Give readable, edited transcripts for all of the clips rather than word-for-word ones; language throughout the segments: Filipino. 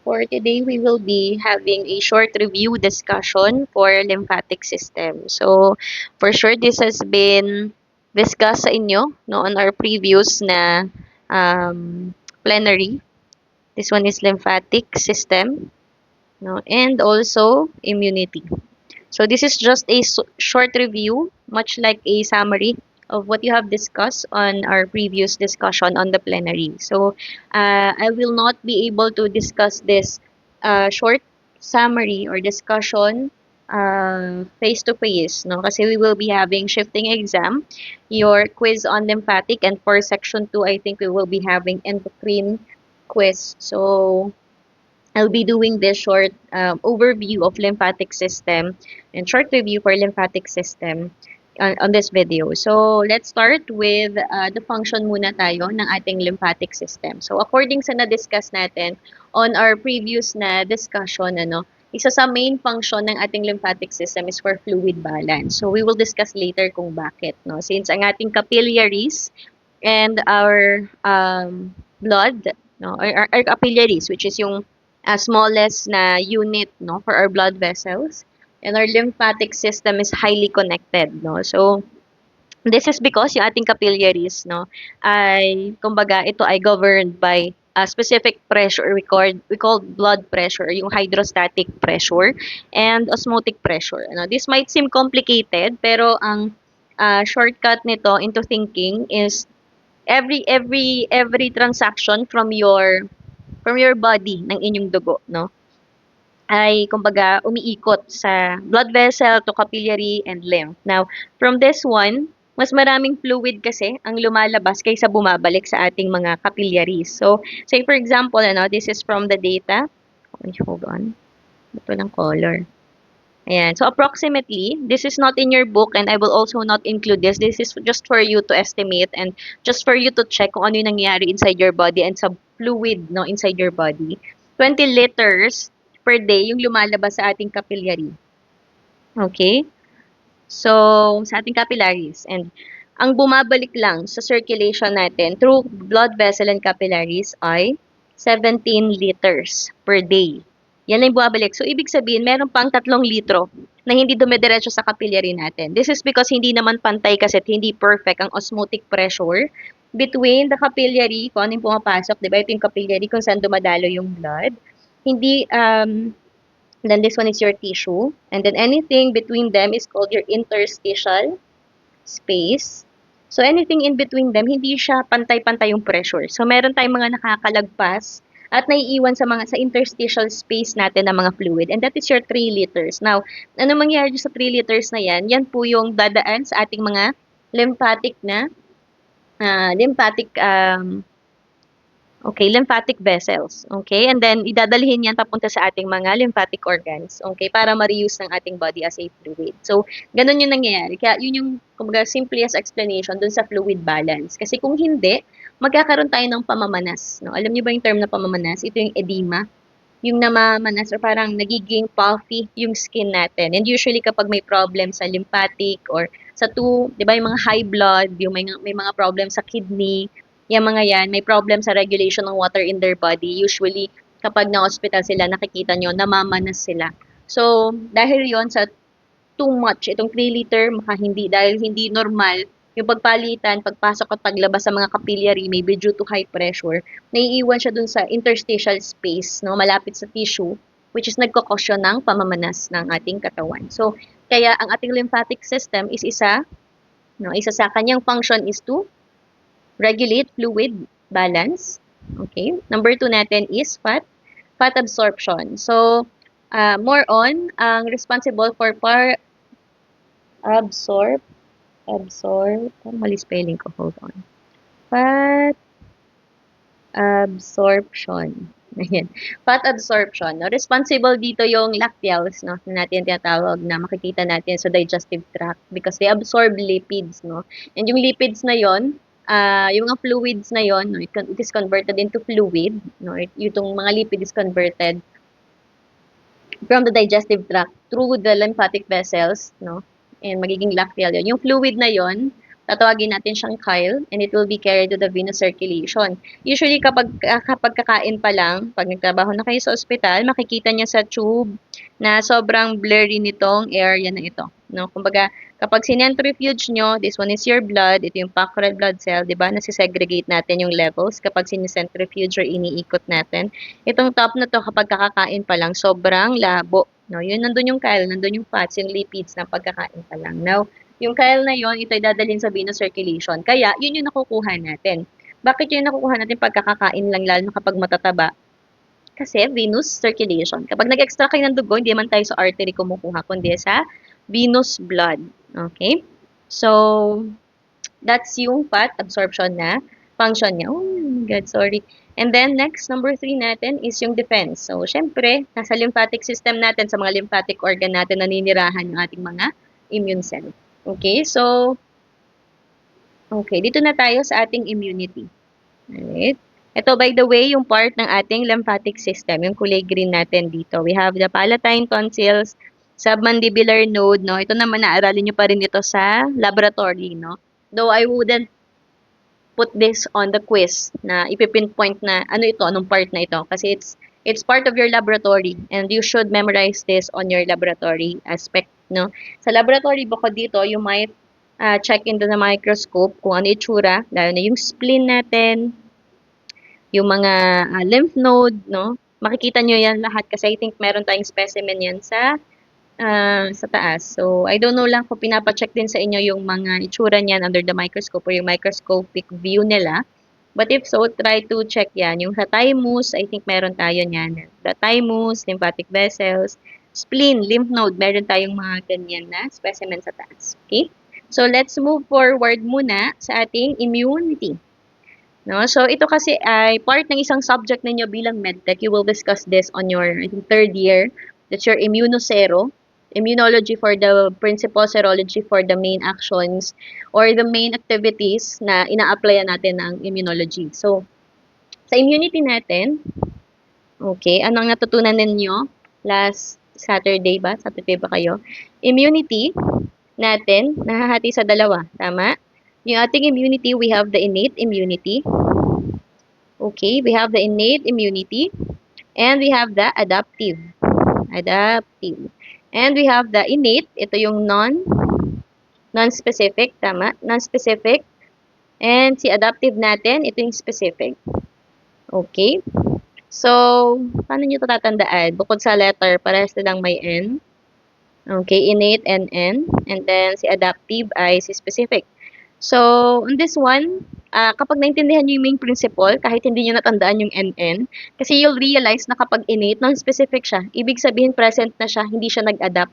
For today, we will be having a short review discussion for lymphatic system. So, for sure, this has been discussed sa inyo no, on our previous na plenary. This one is lymphatic system no, and also immunity. So this is just a short review, much like a summary of what you have discussed on our previous discussion on the plenary. So I will not be able to discuss this short summary or discussion face to face, no? Kasi we will be having shifting exam, your quiz on lymphatic, and for section 2, I think we will be having endocrine quiz. So I'll be doing this short overview of lymphatic system and short review for lymphatic system on this video. So, let's start with the function muna tayo ng ating lymphatic system. So, according sa na-discuss natin on our previous na discussion, isa sa main function ng ating lymphatic system is for fluid balance. So, we will discuss later kung bakit. No? Since ang ating capillaries and our blood, no, our capillaries, which is yung smallest na unit no for our blood vessels, and our lymphatic system is highly connected no. So this is because yung ating capillaries no ay kumbaga ito ay governed by a specific pressure. We call blood pressure yung hydrostatic pressure and osmotic pressure. This might seem complicated pero ang shortcut nito into thinking is every transaction from your body ng inyong dugo, no? Ay kumbaga umiikot sa blood vessel to capillary and lymph. Now, from this one, mas maraming fluid kasi ang lumalabas kaysa bumabalik sa ating mga capillaries. So, say for example, this is from the data. Hold on. Ito lang color. Ayan. So, approximately, this is not in your book and I will also not include this. This is just for you to estimate and just for you to check kung ano yung nangyayari inside your body and sa fluid no, inside your body. 20 liters per day yung lumalabas sa ating capillary. Okay? So, sa ating capillaries. And ang bumabalik lang sa circulation natin through blood vessel and capillaries ay 17 liters per day. Yan lang bumabalik. So, ibig sabihin, meron pang 3 litro na hindi dumidiretso sa capillary natin. This is because hindi naman pantay kasi at hindi perfect ang osmotic pressure between the capillary, kung ano yung pumapasok, di ba? Ito yung capillary kung saan dumadalo yung blood. Hindi, then this one is your tissue. And then anything between them is called your interstitial space. So, anything in between them, hindi siya pantay-pantay yung pressure. So, meron tayong mga nakakalagpas at naiiwan sa interstitial space natin ng mga fluid. And that is your 3 liters. Now, ano mangyayari sa 3 liters na yan? Yan po yung dadaan sa ating mga lymphatic lymphatic vessels. Okay? And then, idadalhin yan papunta sa ating mga lymphatic organs. Okay? Para ma-reuse ng ating body as a fluid. So, ganun yung nangyayari. Kaya, yun yung, kumbaga, simplest explanation dun sa fluid balance. Kasi kung hindi, magkakaroon tayo ng pamamanas. No? Alam niyo ba yung term na pamamanas? Ito yung edema. Yung namamanas or parang nagiging puffy yung skin natin. And usually, kapag may problem sa lymphatic or sa di ba yung mga high blood, yung may mga problem sa kidney, yung mga yan, may problem sa regulation ng water in their body. Usually, kapag na-hospital sila, nakikita nyo, namamanas sila. So, dahil yon sa too much, itong 3 liter, dahil hindi normal, yung pagpalitan, pagpasok at paglabas sa mga capillary, maybe due to high pressure, naiiwan siya dun sa interstitial space, no, malapit sa tissue, which is nagkakosyon ng pamamanas ng ating katawan. So, kaya ang ating lymphatic system is isa sa kanyang function is to regulate fluid balance. Okay. Number 2 natin is fat absorption. So, more on, ang responsible for mali spelling ko, hold on. Fat absorption. Ayan. Fat absorption. No? Responsible dito yung lacteals, no? Na natin tinatawag na makikita natin sa digestive tract because they absorb lipids, no? And yung lipids na yon, yung mga fluids na yon, no, it is converted into fluid, no? Yung mga lipid is converted from the digestive tract through the lymphatic vessels, no? And magiging lacteal yun. Yung fluid na yon, tatawagin natin siyang chyle, and it will be carried to the venous circulation. Usually, kapag kakain pa lang, pag nagtrabaho na kayo sa ospital, makikita niya sa tube na sobrang blurry nitong area na ito. No? Kumbaga, kapag sinentrifuge nyo, this one is your blood, ito yung packed red blood cell, di ba? Nasisegregate natin yung levels kapag sinicentrifuge or iniikot natin. Itong top na to, kapag kakakain pa lang, sobrang labo. No? Yun, nandun yung chyle, nandun yung fats, yung lipids na pagkakain pa lang. Now, yung chyle na yon, ito ay dadalhin sa venous circulation. Kaya, yun yung nakukuha natin. Bakit yun nakukuha natin pagkakakain lang, lalo na kapag matataba? Kasi venous circulation. Kapag nag-extract kayo ng dugo, hindi man tayo sa artery kumukuha, kundi sa venous blood. Okay? So, that's yung fat absorption na function niya. Oh my God, sorry. And then, next, number 3 natin is yung defense. So, syempre, nasa lymphatic system natin, sa mga lymphatic organ natin, naninirahan yung ating mga immune cell. Okay, so, okay, dito na tayo sa ating immunity. Alright. Ito, by the way, yung part ng ating lymphatic system, yung kulay green natin dito. We have the palatine tonsils, submandibular node, no? Ito naman, naaralin nyo pa rin ito sa laboratory, no? Though I wouldn't put this on the quiz na ipipinpoint na ano ito, anong part na ito. Kasi it's part of your laboratory and you should memorize this on your laboratory aspect, no? Sa laboratory, bukod dito, you might check into the microscope kung ano itsura, lalo na yung spleen natin, yung mga lymph node, no? Makikita nyo yan lahat kasi I think meron tayong specimen yan sa taas. So, I don't know lang kung pinapacheck din sa inyo yung mga itsura niyan under the microscope or yung microscopic view nila. But if so, try to check yan. Yung sa thymus, I think meron tayo niyan. The thymus, lymphatic vessels, spleen, lymph node, meron tayong mga ganyan na specimen sa taas. Okay? So, let's move forward muna sa ating immunity. No? So, ito kasi ay part ng isang subject ninyo bilang medtech. You will discuss this on your, I think, third year. That's your immunosero. Immunology for the principal, serology for the main actions or the main activities na ina-applyan natin ng immunology. So, sa immunity natin, okay, anong natutunan ninyo last Saturday ba? Saturday ba kayo? Immunity natin, nahahati sa dalawa. Tama? Yung ating immunity, we have the innate immunity. Okay, we have the innate immunity. And we have the adaptive. Adaptive. And we have the innate. Ito yung non-specific. Tama? Non-specific. And si adaptive natin, ito yung specific. Okay? So, paano nyo ito tatandaan? Bukod sa letter, parehas nilang may N. Okay, innate and N. And then, si adaptive ay si specific. So, on this one, kapag naintindihan nyo yung main principle, kahit hindi nyo natandaan yung NN, kasi you'll realize na kapag innate, non-specific siya. Ibig sabihin, present na siya, hindi siya nag-adapt.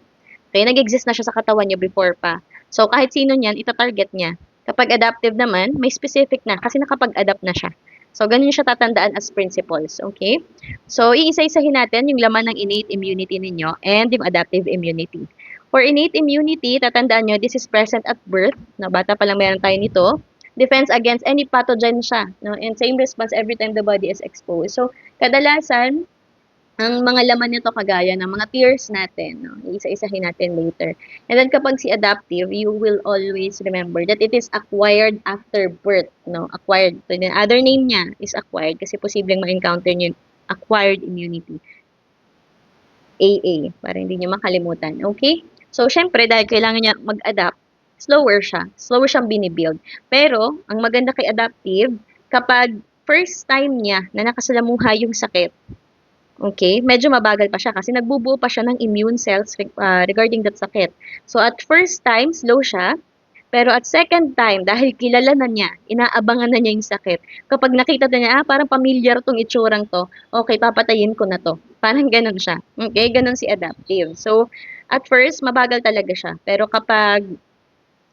Okay, nag-exist na siya sa katawan nyo before pa. So, kahit sino niyan, ita-target niya. Kapag adaptive naman, may specific na, kasi nakapag-adapt na siya. So, ganun siya tatandaan as principles. Okay? So, iisa-isahin natin yung laman ng innate immunity ninyo and yung adaptive immunity. For innate immunity, tatandaan nyo, this is present at birth. No, bata pa lang meron tayo nito. Defense against any pathogen siya. No? And same response every time the body is exposed. So, kadalasan, ang mga laman nito kagaya ng mga tears natin. No? Isa-isahin natin later. And then kapag si adaptive, you will always remember that it is acquired after birth. No? Acquired. So, the other name niya is acquired kasi posibleng ma-encounter nyo yung acquired immunity. AA, para hindi nyo makalimutan. Okay? So, syempre, dahil kailangan niya mag-adapt, slower siya. Slower siyang binibuild. Pero, ang maganda kay adaptive, kapag first time niya na nakasalamuha yung sakit, okay, medyo mabagal pa siya kasi nagbubuo pa siya ng immune cells regarding that sakit. So, at first time, slow siya. Pero at second time, dahil kilala na niya, inaabangan na niya yung sakit. Kapag nakita na niya, parang familiar tong itsurang to, okay, papatayin ko na to. Parang ganun siya. Okay, ganun si adaptive. So, at first, mabagal talaga siya. Pero kapag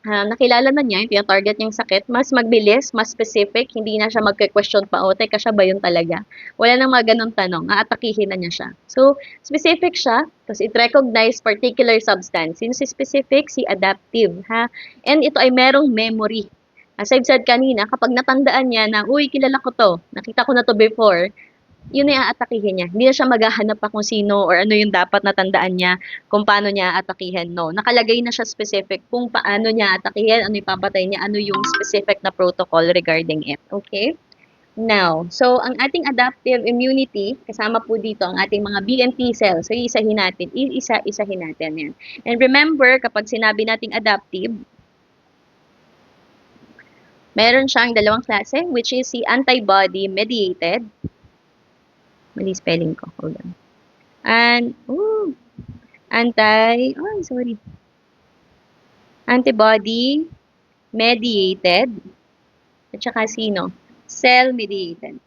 nakilala na niya, yung target niyang sakit, mas magbilis, mas specific, hindi na siya magke-question pa, o teka, siya ba yun talaga? Wala nang mga ganun tanong, aatakihin na niya siya. So, specific siya, kasi it recognize particular substance. Sino si specific? Si adaptive, ha? And ito ay merong memory. As I've said kanina, kapag natandaan niya na, uy, kilala ko to, nakita ko na to before, yun na yung aatakihin niya. Hindi na siya maghahanap pa kung sino or ano yung dapat natandaan niya kung paano niya aatakihin. No, nakalagay na siya specific kung paano niya aatakihin, ano ipapatay niya, ano yung specific na protocol regarding it. Okay? Now, so ang ating adaptive immunity, kasama po dito ang ating mga B and T cells. So, iisahin natin. Iisa-isahin natin yan. And remember, kapag sinabi nating adaptive, meron siyang dalawang klase, which is si antibody-mediated. Mali spelling ko. Hold on. And, antibody-mediated. At saka sino? Cell-mediated.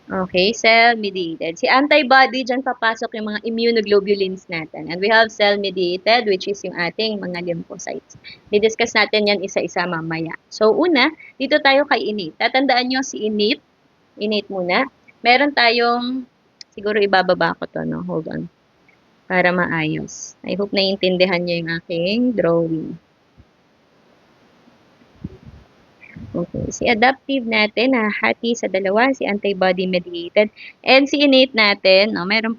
Okay, cell-mediated. Si antibody, dyan papasok yung mga immunoglobulins natin. And we have cell-mediated, which is yung ating mga lymphocytes. Didiscuss natin yan isa-isa mamaya. So, una, dito tayo kay innate. Tatandaan nyo si innate. Innate muna. Meron tayong, siguro ibababa ko to, no? Hold on. Para maayos. I hope naiintindihan nyo yung aking drawing. Okay. Si adaptive natin, hati sa dalawa, si antibody-mediated. And si innate natin, no, meron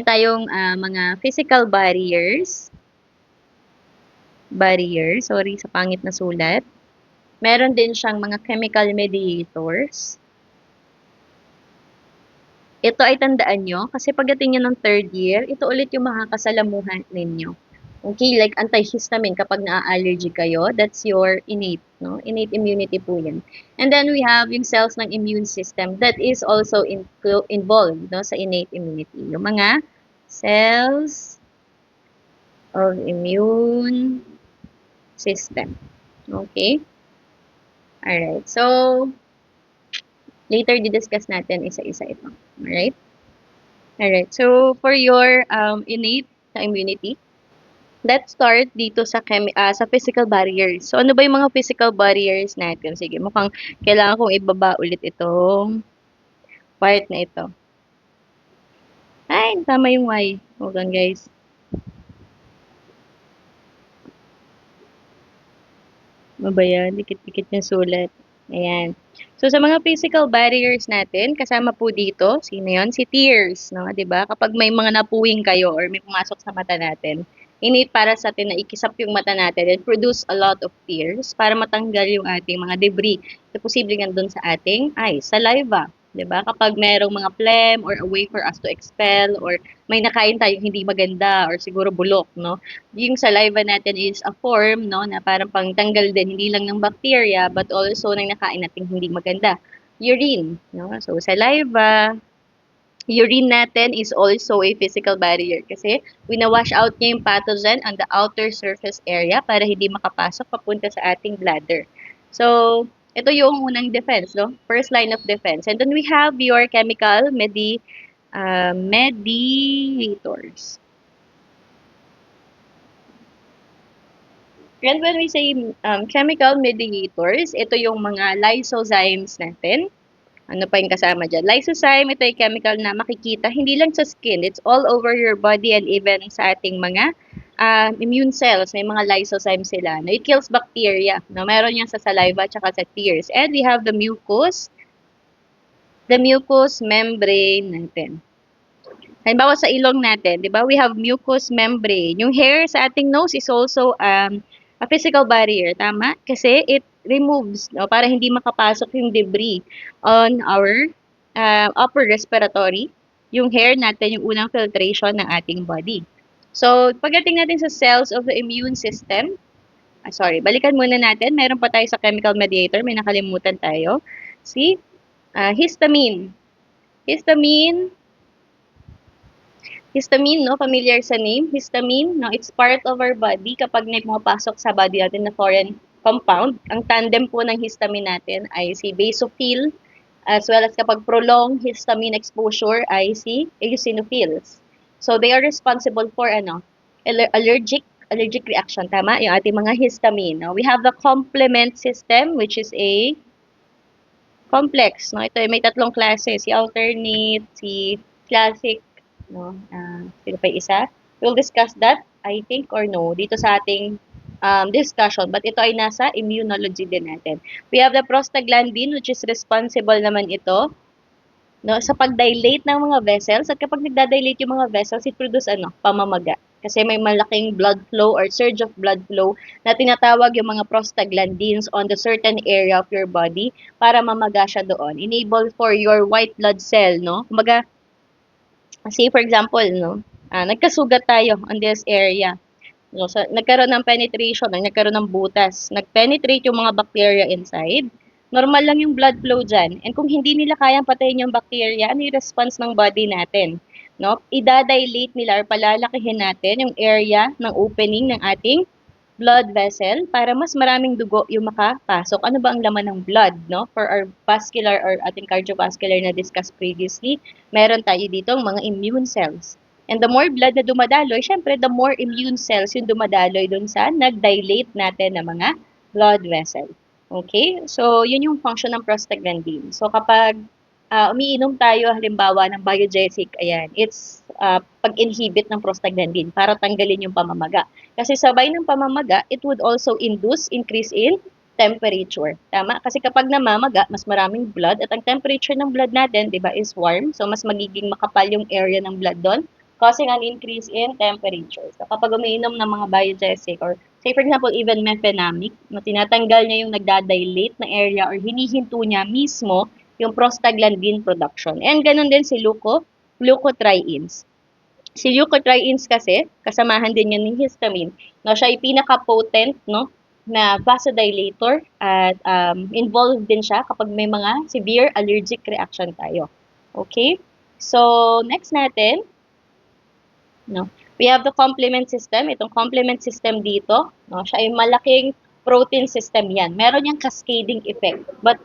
tayong mga physical barriers. Sorry sa pangit na sulat. Meron din siyang mga chemical mediators. Ito ay tandaan nyo, kasi pagdating nyo ng third year, ito ulit yung makakasalamuhan ninyo. Okay, like antihistamine kapag na-allergy kayo, that's your innate, no? Innate immunity po yan. And then we have yung cells ng immune system that is also involved, no, sa innate immunity. Yung mga cells of immune system. Okay? Alright, so later di-discuss natin isa-isa ito. Alright? Alright, so for your innate immunity, let's start dito sa physical barriers. So, ano ba yung mga physical barriers natin? Sige, mukhang kailangan kong ibaba ulit itong part na ito. Ay, tama yung Y. Hold on, guys. Ano ba yan? Dikit-dikit yung sulat. Ayan. So, sa mga physical barriers natin, kasama po dito, sino yun? Si tears, no? 'Di ba? Kapag may mga napuwing kayo or may pumasok sa mata natin, ini para sa atin na ikisap yung mata natin and produce a lot of tears para matanggal yung ating mga debris na posibleng nandun sa ating eyes. Saliva, 'di ba? Kapag merong mga phlegm or a way for us to expel or may nakain tayong hindi maganda or siguro bulok, no? Yung saliva natin is a form, no, na parang pangtanggal din, hindi lang ng bacteria, but also ng nakain natin hindi maganda. Urine, no? So, saliva, urine natin is also a physical barrier kasi wina-wash out niya yung pathogen on the outer surface area para hindi makapasok papunta sa ating bladder. So, ito yung unang defense, no? First line of defense. And then we have your chemical mediators. And when we say chemical mediators, ito yung mga lysozymes natin. Ano pa yung kasama dyan? Lysozyme, ito yung chemical na makikita, hindi lang sa skin, it's all over your body and even sa ating mga immune cells, may mga lysozyme sila. No? It kills bacteria. No? Meron yan sa saliva at sa tears. And we have the mucus membrane natin. Halimbawa sa ilong natin, di ba? We have mucous membrane. Yung hair sa ating nose is also a physical barrier, tama? Kasi it removes, no, para hindi makapasok yung debris on our upper respiratory. Yung hair natin, yung unang filtration ng ating body. So, pagdating natin sa cells of the immune system, balikan muna natin. Meron pa tayo sa chemical mediator, may nakalimutan tayo. Si histamine. Histamine, no? Familiar sa name. Histamine, no? It's part of our body. Kapag may pumapasok sa body natin na foreign compound, ang tandem po ng histamine natin ay si basophil, as well as kapag prolonged histamine exposure ay si eosinophils. So, they are responsible for allergic reaction. Tama? Yung ating mga histamine. No? We have the complement system, which is a complex. No? Ito may tatlong klase. Si alternate, si classic, no? Sino pa isa? We'll discuss that, I think, or no, dito sa ating discussion, but ito ay nasa immunology din natin. We have the prostaglandin, which is responsible naman ito, no, sa pag-dilate ng mga vessels. At kapag nagda-dilate yung mga vessels, it produce ano, pamamaga. Kasi may malaking blood flow or surge of blood flow na tinatawag yung mga prostaglandins on the certain area of your body para mamaga siya doon. Enable for your white blood cell, no? Kumbaga, say for example, no, nagkasugat tayo on this area. No, so, nagkaroon ng penetration, nagkaroon ng butas, nag-penetrate yung mga bacteria inside, normal lang yung blood flow dyan. And kung hindi nila kayang patayin yung bacteria, ano yung response ng body natin? No? Idadilate nila or palalakihin natin yung area ng opening ng ating blood vessel para mas maraming dugo yung makapasok. Ano ba ang laman ng blood, no? For our vascular or ating cardiovascular na discussed previously, meron tayo dito mga immune cells. And the more blood na dumadaloy, syempre the more immune cells yung dumadaloy dun sa nag-dilate natin na mga blood vessel. Okay? So, yun yung function ng prostaglandin. So, kapag umiinom tayo halimbawa ng biogesic, ayan, it's pag-inhibit ng prostaglandin para tanggalin yung pamamaga. Kasi sabay ng pamamaga, it would also increase in temperature. Tama? Kasi kapag namamaga, mas maraming blood at ang temperature ng blood natin, 'di ba, is warm. So mas magiging makapal yung area ng blood doon, causing an increase in temperature. So kapag umiinom ng mga biogesic or say for example even mefenamic, no, tinatanggal niya yung nagda-dilate na area or hinihinto niya mismo yung prostaglandin production. And ganun din si leukotrienes. Si leukotrienes kasi, kasamahan din yan ng histamine, no, siya ay pinaka-potent, no, na vasodilator at involved din siya kapag may mga severe allergic reaction tayo. Okay? So, next natin, no, we have the complement system. Itong complement system dito, no, siya ay malaking protein system yan. Meron yung cascading effect. But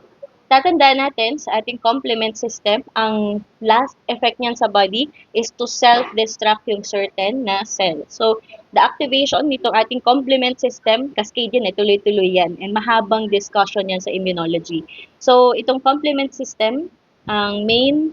tatandaan natin sa ating complement system, ang last effect niyan sa body is to self-destruct yung certain na cell. So, the activation nitong ating complement system, cascade yan, tuloy-tuloy yan. And mahabang discussion yan sa immunology. So, itong complement system, ang main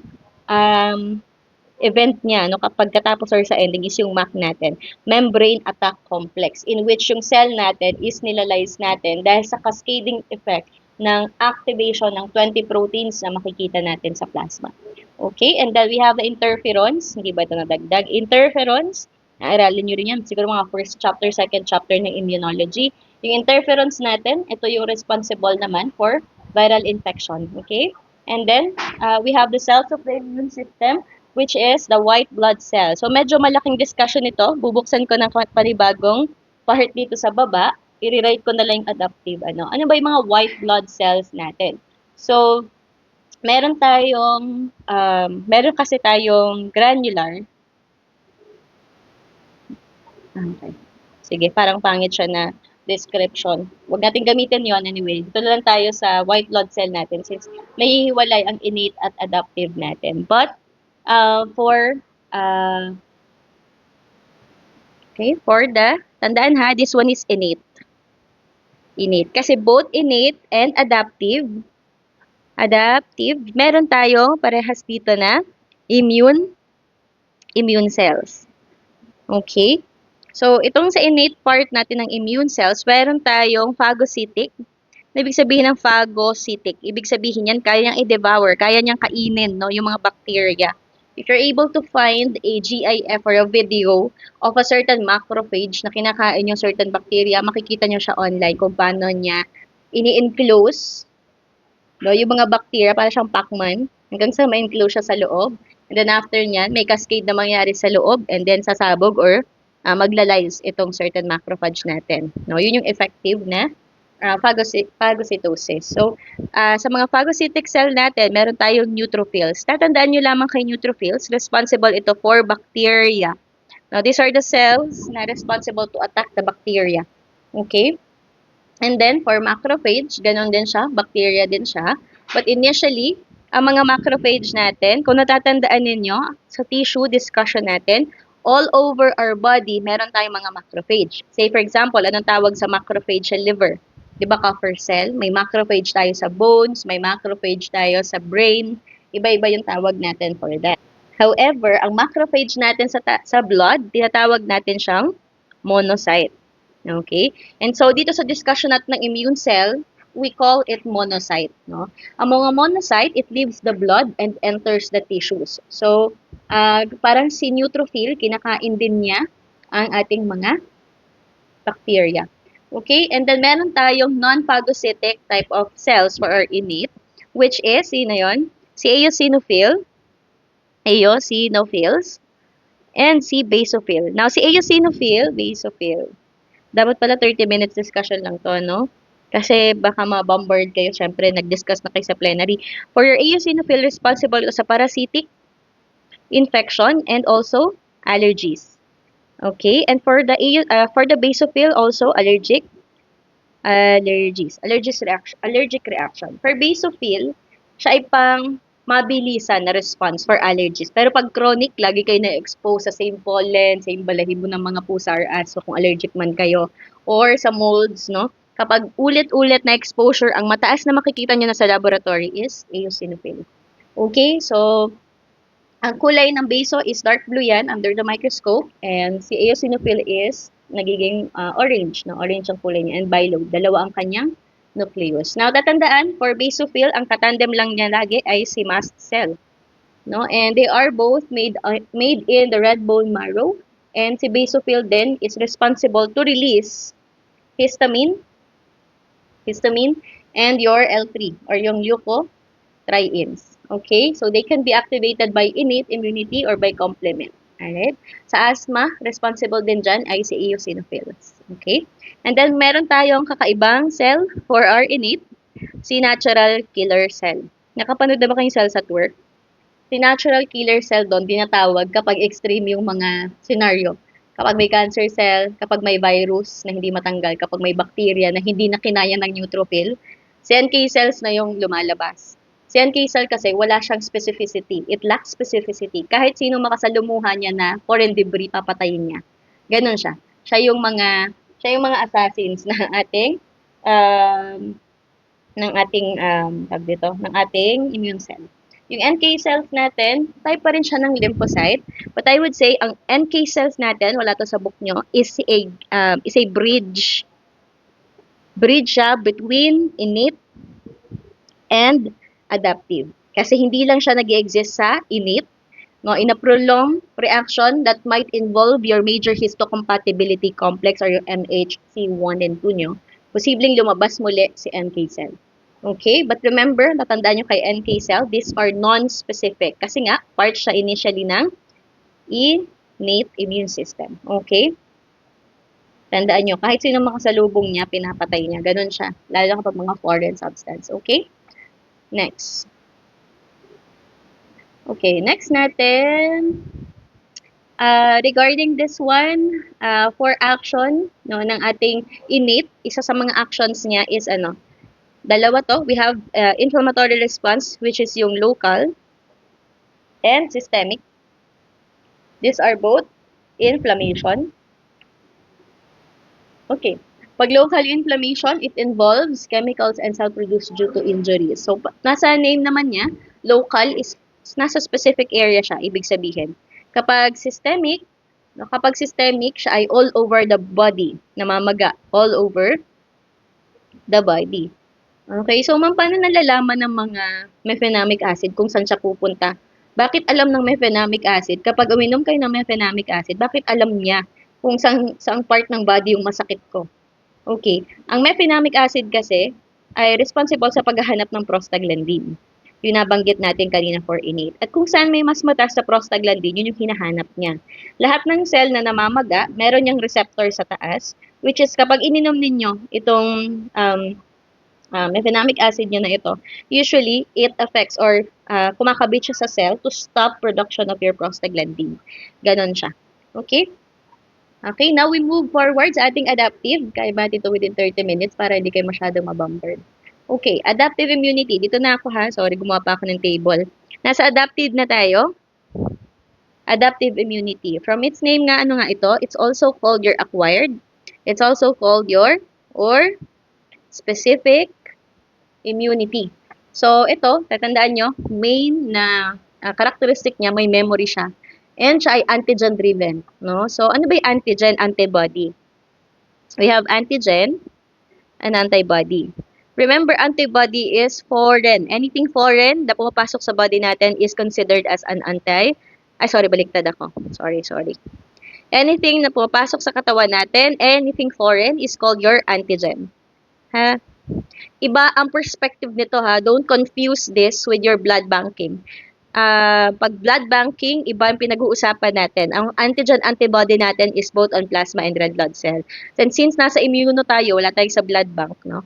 event niya, no, kapag katapos or sa ending is yung MAC natin, membrane attack complex, in which yung cell natin is nilalyze natin dahil sa cascading effect ng activation ng 20 proteins na makikita natin sa plasma. Okay, and then we have the interferons, hindi ba ito nadagdag? Interferons, naaralin nyo rin yan, siguro mga first chapter, second chapter ng immunology. Yung interferons natin, ito yung responsible naman for viral infection, okay? And then, we have the cells of the immune system, which is the white blood cell. So, medyo malaking discussion ito. Bubuksan ko ng panibagong part dito sa baba. I-rewrite ko na lang yung adaptive. Ano ba yung mga white blood cells natin? So, meron kasi tayong granular. Okay. Sige, parang pangit siya na description. Huwag natin gamitin yon anyway. Dito lang tayo sa white blood cell natin since may hiwalay ang innate at adaptive natin. But, tandaan ha, this one is innate. Innate. Kasi both innate and adaptive, meron tayo parehas dito na immune cells. Okay? So, itong sa innate part natin ng immune cells, meron tayong phagocytic. Ibig sabihin ng phagocytic, ibig sabihin yan, kaya niyang i-devour, kaya niyang kainin, no, yung mga bacteria. If you're able to find a GIF or a video of a certain macrophage na kinakain yung certain bacteria, makikita niyo siya online kung paano niya ini-enclose, no, yung mga bacteria, para siyang Pac-Man, hanggang sa ma-enclose siya sa loob. And then after niyan, may cascade na mangyari sa loob and then sasabog or maglalyse itong certain macrophage natin. No, yun yung effective na phagocytosis. So, sa mga phagocytic cell natin, meron tayong neutrophils. Tatandaan nyo lamang kay neutrophils, responsible ito for bacteria. Now, these are the cells na responsible to attack the bacteria. Okay? And then, for macrophage, ganun din siya, bacteria din siya. But initially, ang mga macrophage natin, kung natatandaan ninyo, sa tissue discussion natin, all over our body, meron tayong mga macrophage. Say, for example, anong tawag sa macrophage sa liver? Di ba, Kupffer cell? May macrophage tayo sa bones, may macrophage tayo sa brain. Iba-iba yung tawag natin for that. However, ang macrophage natin sa blood, tinatawag natin siyang monocyte. Okay? And so dito sa discussion natin ng immune cell, we call it monocyte, no? Ang mga monocyte, it leaves the blood and enters the tissues. So, parang si neutrophil, kinakain din niya ang ating mga bacteria. Okay? And then meron tayong non-phagocytic type of cells for our innate, which is, sino yun? Si eosinophils, and si basophil. Now, si basophil, dapat pala 30 minutes discussion lang to, no? Kasi baka ma-bombard kayo, syempre, nag-discuss na kayo sa plenary. For your eosinophil, responsible sa parasitic infection and also allergies. Okay? And for the basophil, also allergic reaction. For basophil, siya ay pang mabilisan na response for allergies. Pero pag chronic, lagi kayo na-expose sa same pollen, same balahibo ng mga pusa or aso kung allergic man kayo, or sa molds, no? Kapag ulit-ulit na exposure, ang mataas na makikita nyo na sa laboratory is eosinophil. Okay, so ang kulay ng baso is dark blue yan under the microscope, and si eosinophil is nagiging orange, no? Orange ang kulay niya, and bilog. Dalawa ang kanyang nucleus. Now, tatandaan, for basophil, ang katandem lang niya lagi ay si mast cell. No? And they are both made in the red bone marrow, and si basophil then is responsible to release histamine, and your L3 or yung leukotrienes. Okay? So they can be activated by innate immunity or by complement. Alright? Sa asthma, responsible din dyan ay si eosinophils. Okay? And then meron tayong kakaibang cell for our innate, si natural killer cell. Nakapanood na ba kayong cells at work? Si natural killer cell doon tinatawag kapag extreme yung mga scenario. Kapag may cancer cell, kapag may virus na hindi matanggal, kapag may bacteria na hindi na kinaya ng neutrophil, si NK cells na yung lumalabas. Si NK cell kasi wala siyang specificity. It lacks specificity. Kahit sino makasalumuha niya na foreign debris, papatayin niya. Ganon siya. Siya yung mga assassins ng ating um, ng ating immune cell. Yung NK cells natin, type pa rin siya ng lymphocyte. But I would say, ang NK cells natin, wala to sa book nyo, is a bridge. Bridge siya between innate and adaptive. Kasi hindi lang siya nag-exist sa innate, no, in a prolonged reaction that might involve your major histocompatibility complex or yung MHC1 and 2 nyo, posibleng lumabas muli si NK cell. Okay? But remember, natandaan nyo kay NK cell, these are non-specific. Kasi nga, part siya initially ng innate immune system. Okay? Tandaan nyo, kahit sino makasalubong niya, pinapatay niya. Ganun siya. Lalo kapag mga foreign substance. Okay? Next. Okay, next natin. Regarding this one, for action, no, ng ating innate, isa sa mga actions niya is dalawa to. We have inflammatory response, which is yung local and systemic. These are both inflammation. Okay. Pag local inflammation, it involves chemicals and cell produced due to injuries. So, nasa name naman niya, local is nasa specific area siya, ibig sabihin. Kapag systemic, siya ay all over the body, namamaga, all over the body. Okay, so paano nalalaman ng mga mefenamic acid kung saan siya pupunta? Bakit alam ng mefenamic acid? Kapag uminom kayo ng mefenamic acid, bakit alam niya kung saan part ng body yung masakit ko? Okay, ang mefenamic acid kasi ay responsible sa paghahanap ng prostaglandin. Yung nabanggit natin kanina for innate. At kung saan may mas mataas sa prostaglandin, yun yung hinahanap niya. Lahat ng cell na namamaga, meron niyang receptor sa taas, which is kapag ininom ninyo itong mefenamic acid nyo na ito, usually, it affects or kumakabit siya sa cell to stop production of your prostaglandin. Ganon siya. Okay? Okay, now we move forward sa ating adaptive. Kaya ba ito within 30 minutes para hindi kayo masyadong mabombard. Okay, adaptive immunity. Dito na ako ha. Sorry, gumawa pa ako ng table. Nasa adaptive na tayo. Adaptive immunity. From its name nga, ano nga ito? It's also called your acquired. It's also called your or specific immunity. So, ito, tatandaan nyo, main na characteristic niya, may memory siya. And siya ay antigen-driven. No? So, ano ba yung antigen? Antibody. We have antigen and antibody. Remember, antibody is foreign. Anything foreign na pumapasok sa body natin is considered as an sorry, baliktad ako. Sorry. Anything na pumapasok sa katawan natin, anything foreign is called your antigen. Ha? Iba ang perspective nito ha. Don't confuse this with your blood banking. Pag blood banking, iba ang pinag-uusapan natin. Ang antigen antibody natin is both on plasma and red blood cell. And since nasa immuno tayo, wala tayong sa blood bank, no?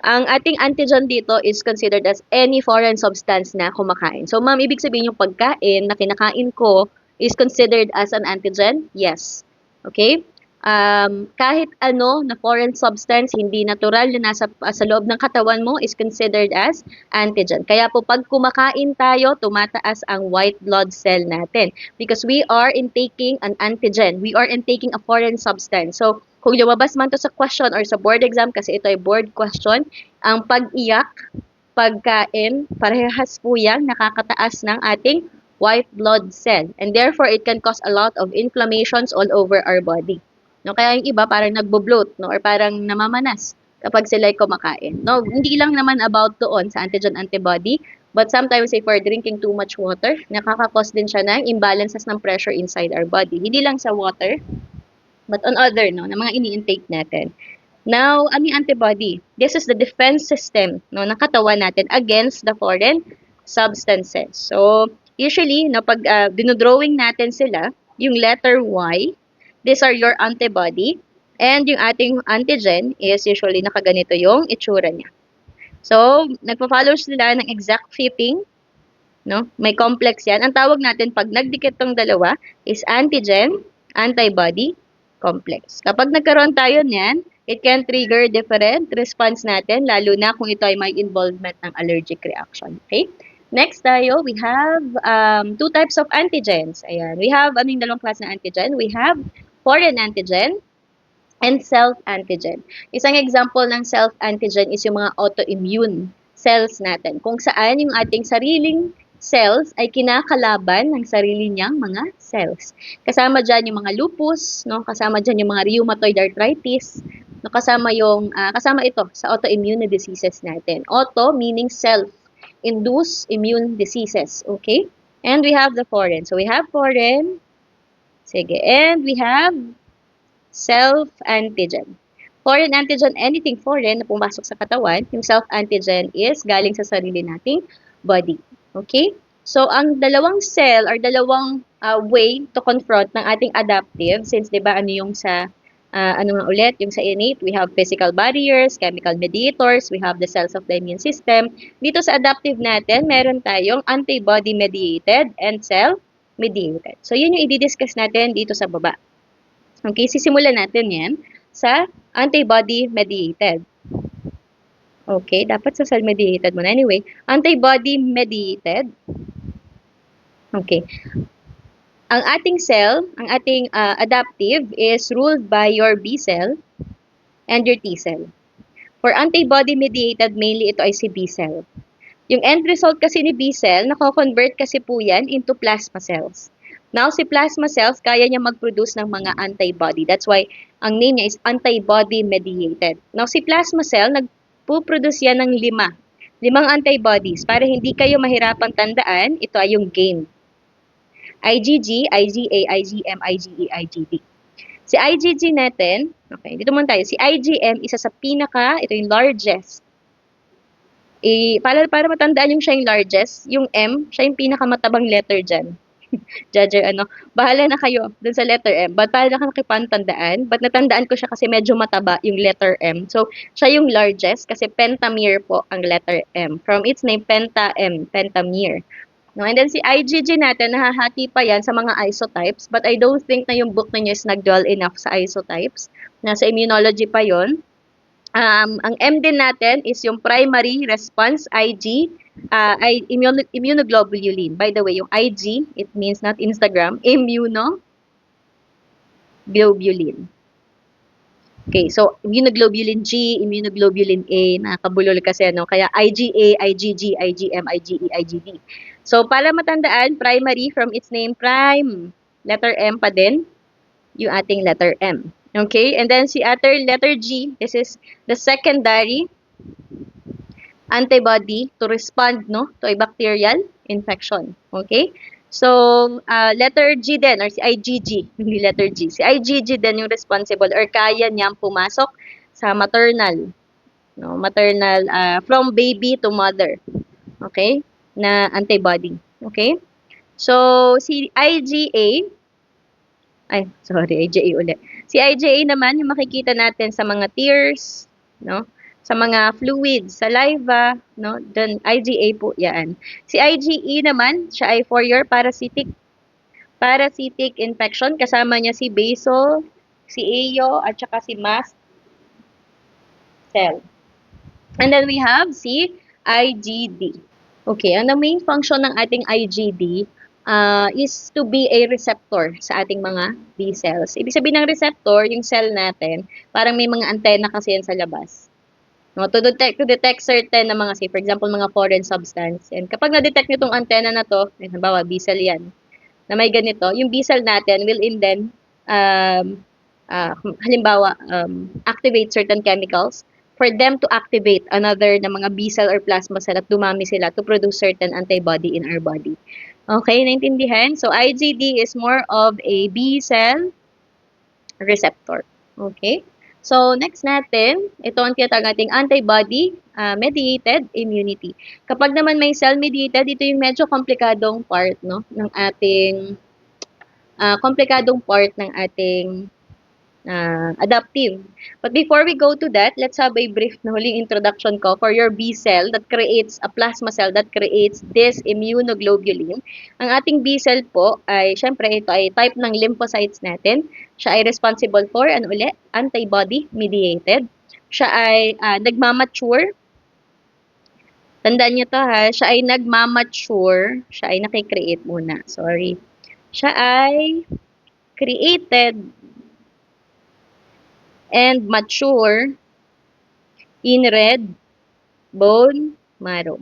Ang ating antigen dito is considered as any foreign substance na kumakain. So, ma'am, ibig sabihin yung pagkain na kinakain ko is considered as an antigen? Yes. Okay? Kahit ano na foreign substance, hindi natural na nasa sa loob ng katawan mo is considered as antigen. Kaya po pag kumakain tayo, tumataas ang white blood cell natin because we are intaking an antigen. We are intaking a foreign substance. So, kung lumabas man to sa question or sa board exam, kasi ito ay board question, ang pag-iyak, pagkain, parehas po yan nakakataas ng ating white blood cell. And therefore, it can cause a lot of inflammations all over our body. No, kaya yung iba parang nagbo-bloat, no, or parang namamanas kapag sila ay kumakain. No, hindi lang naman about doon sa antigen antibody, but sometimes if we're drinking too much water, nakaka-cause din siya ng imbalances ng pressure inside our body. Hindi lang sa water, but on other, no, na mga ini-intake natin. Now, ano yung antibody? This is the defense system, no, ng katawan natin against the foreign substances. So, usually, no, pag dinodrawing natin sila, yung letter Y, these are your antibody. And yung ating antigen is usually nakaganito yung itsura niya. So, nagpa-follow sila ng exact fitting. No? May complex yan. Ang tawag natin pag nagdikit tong dalawa is antigen, antibody, complex. Kapag nagkaroon tayo niyan, it can trigger different response natin, lalo na kung ito ay may involvement ng allergic reaction. Okay? Next tayo, we have two types of antigens. Ayan. We have, ano yung dalawang klase ng antigen? We have foreign antigen and self-antigen. Isang example ng self-antigen is yung mga autoimmune cells natin, kung saan yung ating sariling cells ay kinakalaban ng sarili niyang mga cells. Kasama dyan yung mga lupus, no? Kasama dyan yung mga rheumatoid arthritis, no? Kasama ito sa autoimmune diseases natin. Auto meaning self-induced immune diseases, okay? And we have the foreign. So we have foreign. Sige. And we have self-antigen. Foreign antigen, anything foreign na pumasok sa katawan, yung self-antigen is galing sa sarili nating body. Okay? So, ang dalawang cell or dalawang way to confront ng ating adaptive, since di ba ano yung sa, ano nga ulit, yung sa innate, we have physical barriers, chemical mediators, we have the cells of the immune system. Dito sa adaptive natin, meron tayong antibody-mediated and cell-mediated. So, yun yung i-discuss natin dito sa baba. Okay, sisimulan natin yan sa antibody-mediated. Okay, dapat sa cell-mediated muna. Anyway, antibody-mediated. Okay. Ang ating cell, ang ating adaptive is ruled by your B cell and your T cell. For antibody-mediated, mainly ito ay si B cell. Yung end result kasi ni B cell, nako-convert kasi po yan into plasma cells. Now, si plasma cells, kaya niya mag-produce ng mga antibody. That's why, ang name niya is antibody-mediated. Now, si plasma cell, nagpo-produce yan ng limang antibodies. Para hindi kayo mahirapang tandaan, ito ay yung gain. IgG, IgA, IgM, IgE, IgD. Si IgG natin, okay, dito muna tayo. Si IgM, isa sa ito yung largest. Para matandaan yung siya yung largest, yung M, siya yung pinakamatabang letter dyan. Judger, bahala na kayo dun sa letter M. But para nakakipantandaan, but natandaan ko siya kasi medyo mataba yung letter M. So, siya yung largest kasi pentamere po ang letter M. From its name, penta-M, pentamere. No, and then si IgG natin, nahahati pa yan sa mga isotypes, but I don't think na yung book ninyo is nag-dwell enough sa isotypes. Nasa immunology pa yon. Ang M din natin is yung primary response IG, immunoglobulin. By the way, yung IG, it means not Instagram, immunoglobulin. Okay, so immunoglobulin G, immunoglobulin A, nakakabulol kasi kaya IgA, IgG, IgM, IgE, IgD. So para matandaan, primary from its name prime, letter M pa din, yung ating letter M. Okay? And then si other letter G, this is the secondary antibody to respond no to a bacterial infection. Okay? So, letter G din or si IgG, hindi letter G. Si IgG din yung responsible or kaya niyang pumasok sa maternal, no, maternal from baby to mother. Okay? Na antibody. Okay? So, si IgA, ay, sorry, IgA ulit. Si IgA naman, yung makikita natin sa mga tears, no? Sa mga fluids, saliva, no? Then, IgA po yan. Si IgE naman, siya ay for your parasitic infection. Kasama niya si basil, si AO, at saka si mast cell. And then we have si IgD. Okay, ang the main function ng ating IgD is to be a receptor sa ating mga B cells. Ibig sabihin ng receptor, yung cell natin, parang may mga antena kasi yan sa labas. No, to detect certain na mga, say, for example, mga foreign substance. And kapag na-detect nyo itong antena na to, halimbawa, B cell yan, na may ganito, yung B cell natin will in then, um, halimbawa, activate certain chemicals for them to activate another na mga B cell or plasma cell at dumami sila to produce certain antibody in our body. Okay, naintindihan? So, IgD is more of a B cell receptor. Okay? So, next natin, ito ang tinatawag nating antibody mediated immunity. Kapag naman may cell-mediated, ito yung medyo komplikadong part no, ng ating komplikadong part ng ating adaptive. But before we go to that, let's have a brief na huling introduction ko for your B cell that creates a plasma cell that creates this immunoglobulin. Ang ating B cell po ay, syempre, ito ay type ng lymphocytes natin. Siya ay responsible for, ano ulit, antibody mediated. Siya ay nagmamature. Tandaan niyo to ha, siya ay nagmamature. Siya ay nakikreate muna. Sorry. Siya ay created and mature in red bone marrow.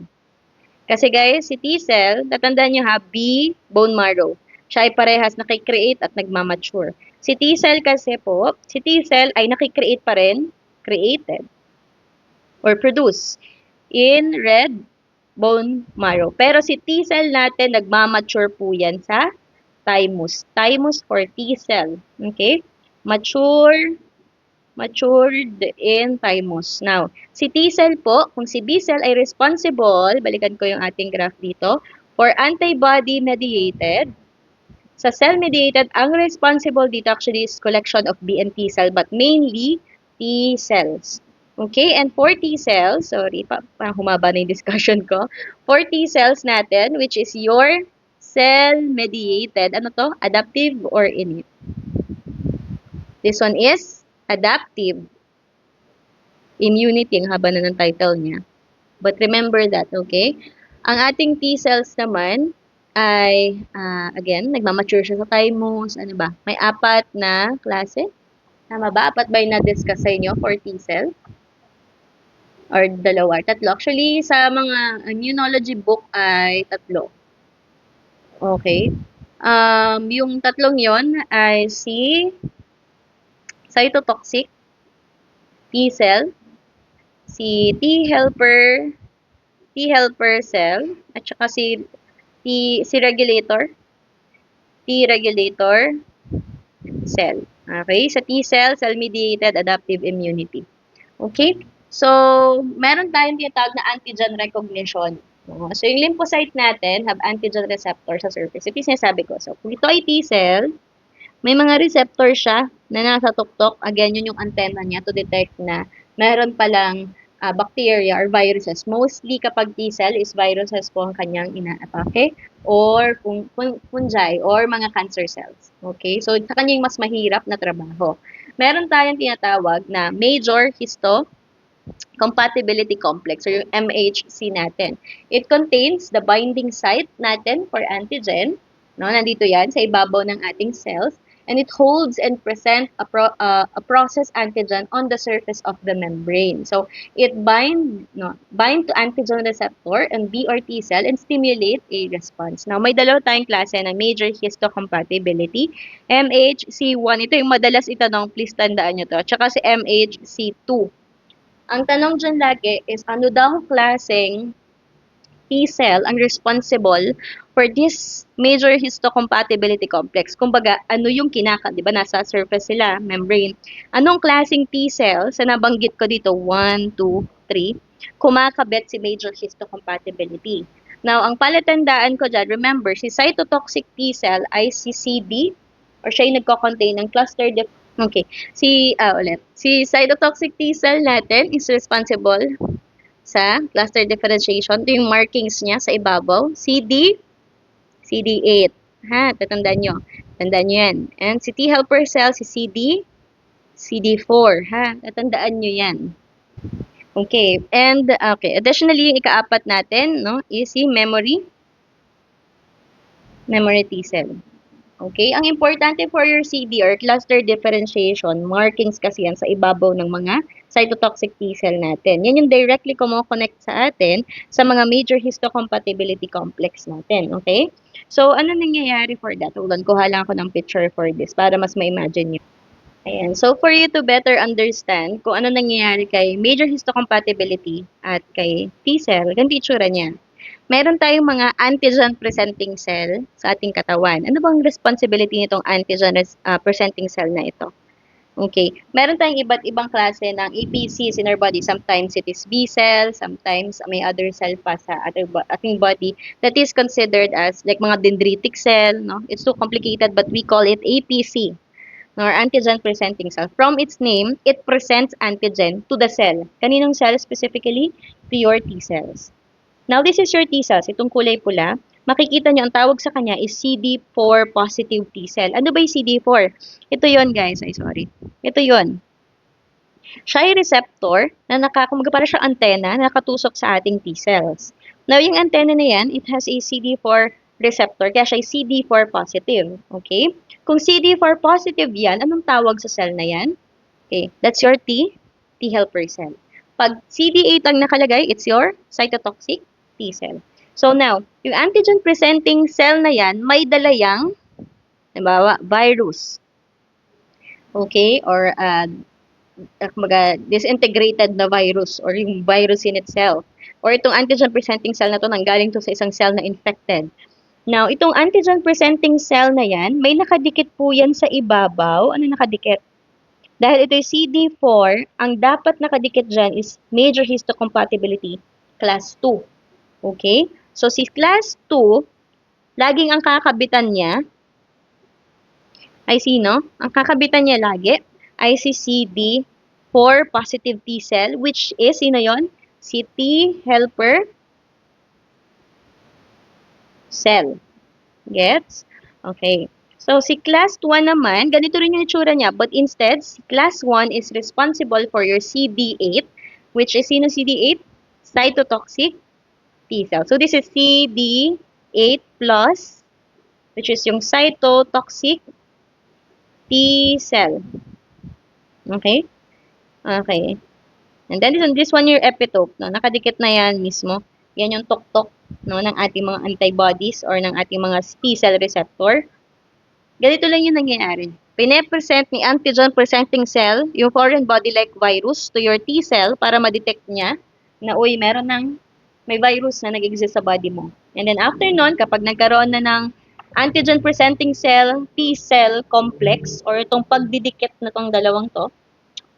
Kasi guys, si T-cell, tatandaan nyo ha, B, bone marrow. Siya ay parehas nakikreate at nagmamature. Si T-cell kasi po, si T-cell ay nakikreate pa rin, created, or produce, in red bone marrow. Pero si T-cell natin, nagmamature po yan sa thymus. Thymus for T-cell. Okay? Matured in thymus. Now, si T-cell po, kung si B-cell ay responsible, balikan ko yung ating graph dito, for antibody-mediated. Sa cell-mediated, ang responsible dito actually is collection of B and T-cell, but mainly T-cells. Okay, and for T-cells, sorry, parang humaba na yung discussion ko. For T-cells natin, which is your cell-mediated, ano to? Adaptive or innate? This one is adaptive immunity, ang haba na ng title niya. But remember that, okay? Ang ating T-cells naman ay, again, nagmamature siya sa thymus. Ano ba? May 4 na klase. Tama ba? 4 ba yung na-discuss sa inyo for T-cell? Or 2? 3. Actually, sa mga immunology book ay 3. Okay? Yung 3 yon ay si cytotoxic T-cell, si T-helper cell, at saka si regulator, T-regulator cell. Okay? Sa T-cell, cell-mediated adaptive immunity. Okay? So, meron tayong tinatawag na antigen recognition. So, yung lymphocyte natin have antigen receptor sa surface. Ito yung sinasabi ko. So, kung ito ay T-cell, may mga receptor siya na nasa tuktok. Again, yun yung antenna niya to detect na meron palang bacteria or viruses. Mostly kapag T-cell is viruses po ang kanyang inaatake or fungi or mga cancer cells. Okay? So, sa kanya yung mas mahirap na trabaho. Meron tayong tinatawag na major histocompatibility complex or yung MHC natin. It contains the binding site natin for antigen. No, nandito yan sa ibabaw ng ating cells. and it holds and present a process antigen on the surface of the membrane. So it bind to antigen receptor and B or T cell and stimulate a response. Now, may dalawa tayong klase na major histocompatibility. MHC1, ito yung madalas itanong, please tandaan nyo to. Tsaka si MHC2. Ang tanong dyan lagi is ano daw klaseng T-cell ang responsible for this major histocompatibility complex. Kumbaga, ano yung di ba nasa surface sila, membrane. Anong klaseng T-cell, sa nabanggit ko dito, 1, 2, 3, kumakabit si major histocompatibility. Now, ang palatandaan ko dyan, remember, si cytotoxic T-cell ay si CD, or siya yung nagko-contain ng cluster Okay. Si cytotoxic T-cell natin is responsible sa cluster differentiation. Ito yung markings niya sa ibabaw. CD8. Ha, tatandaan nyo. Tandaan nyo yan. And si T helper cell, si CD4. Ha, tatandaan nyo yan. Okay. And, okay. Additionally, yung ikaapat natin, no, is si memory T cell. Okay? Ang importante for your CD or cluster differentiation, markings kasi yan sa ibabaw ng mga cytotoxic T cell natin. Yan yung directly kumo-connect sa atin sa mga major histocompatibility complex natin. Okay? So, ano nangyayari for that? Hold on, kuha lang ako ng picture for this para mas ma-imagine nyo. Ayan. So, for you to better understand kung ano nangyayari kay major histocompatibility at kay T cell, ganito itsura niya. Meron tayong mga antigen-presenting cell sa ating katawan. Ano bang responsibility nitong antigen-presenting cell na ito? Okay. Meron tayong iba't ibang klase ng APCs in our body. Sometimes it is B cell, sometimes may other cell pa sa ating body that is considered as like mga dendritic cell. No? It's too complicated but we call it APC or antigen-presenting cell. From its name, it presents antigen to the cell. Kaninong cell specifically? To your T cells. Now, this is your T cells. Itong kulay pula. Makikita nyo, ang tawag sa kanya is CD4 positive T cell. Ano ba yung CD4? Ito yon guys. Ay, sorry. Ito yon. Siya ay receptor na kumbaga para siya antena na nakatusok sa ating T cells. Now, yung antena na yan, it has a CD4 receptor. Kaya siya ay CD4 positive. Okay? Kung CD4 positive yan, anong tawag sa cell na yan? Okay. That's your T helper cell. Pag CD8 ang nakalagay, it's your cytotoxic T cell. So now, yung antigen-presenting cell na yan, may dala yang, halimbawa, virus. Okay? Or, disintegrated na virus or yung virus in itself. Or itong antigen-presenting cell na to, nanggaling to sa isang cell na infected. Now, itong antigen-presenting cell na yan, may nakadikit po yan sa ibabaw. Ano nakadikit? Dahil ito yung CD4, ang dapat nakadikit dyan is major histocompatibility class 2. Okay? So, si class 2, laging ang kakabitan niya ay sino? Ang kakabitan niya lagi ay si CD4 positive T cell, which is, sino yon? Si T helper cell. Gets? Okay. So, si class 1 naman, ganito rin yung itsura niya. But instead, si class 1 is responsible for your CD8, which is sino CD8? Cytotoxic T cell. So, this is CD8 plus, which is yung cytotoxic T cell. Okay? Okay. And then this one your epitope. No? Nakadikit na yan mismo. Yan yung tuktok no, ng ating mga antibodies or ng ating mga T cell receptor. Ganito lang yung nangyayari. Pine-present ni antigen-presenting cell yung foreign body-like virus to your T cell para ma-detect niya na, uy, may virus na nag-exist sa body mo. And then after nun, kapag nagkaroon na ng antigen-presenting cell, T cell complex, or itong pagdidikit na tong dalawang to,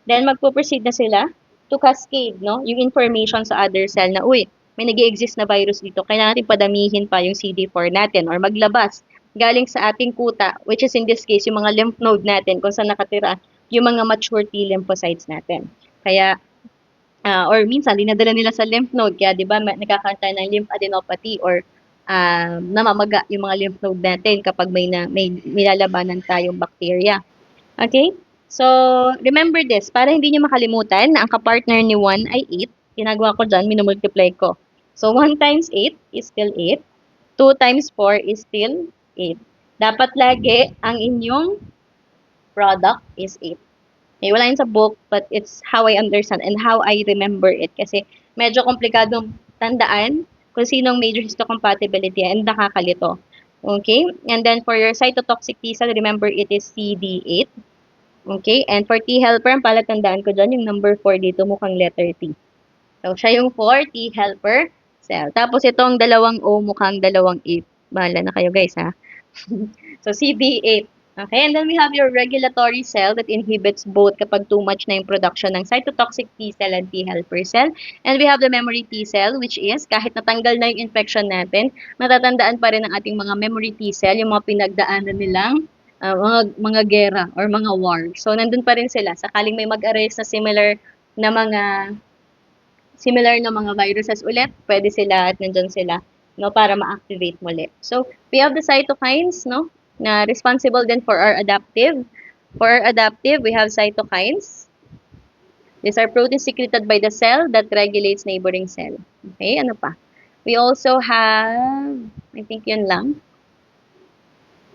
then magpo-proceed na sila to cascade, no, yung information sa other cell na, uy, may nag-exist na virus dito, kailangan natin padamihin pa yung CD4 natin or maglabas galing sa ating kuta, which is in this case, yung mga lymph node natin, kung saan nakatira yung mga mature T lymphocytes natin. Kaya, or minsan, dinadala nila sa lymph node, kaya di ba nagkakaroon tayo ng lymphadenopathy or namamaga yung mga lymph node natin kapag may nilalabanan tayong bacteria. Okay? So, remember this, para hindi nyo makalimutan na ang kapartner ni 1 ay 8, ginagawa ko dyan, minumultiply ko. So, 1 times 8 is still 8. 2 times 4 is still 8. Dapat lagi ang inyong product is 8. Okay, wala yun sa book, but it's how I understand and how I remember it. Kasi medyo komplikadong tandaan kung sinong major histocompatibility and nakakalito. Okay? And then for your cytotoxic T cell, remember it is CD8. Okay? And for T helper, ang palatandaan ko dyan, yung number 4 dito, mukhang letter T. So, siya yung 4, T helper cell. Tapos itong dalawang O, mukhang dalawang 8. Bahala na kayo guys, ha? So, CD8. Okay, and then we have your regulatory cell that inhibits both kapag too much na yung production ng cytotoxic T cell and T helper cell. And we have the memory T cell, which is, kahit natanggal na yung infection natin, matatandaan pa rin ng ating mga memory T cell, yung mga pinagdaanan nilang mga gera or mga war. So, nandun pa rin sila. Sakaling may mag-arrest na similar na mga viruses ulit, pwede sila at nandyan sila, no, para ma-activate muli. So, we have the cytokines, no, na responsible din for our adaptive. For our adaptive, we have cytokines. These are proteins secreted by the cell that regulates neighboring cell. Okay, ano pa? We also have, I think yun lang.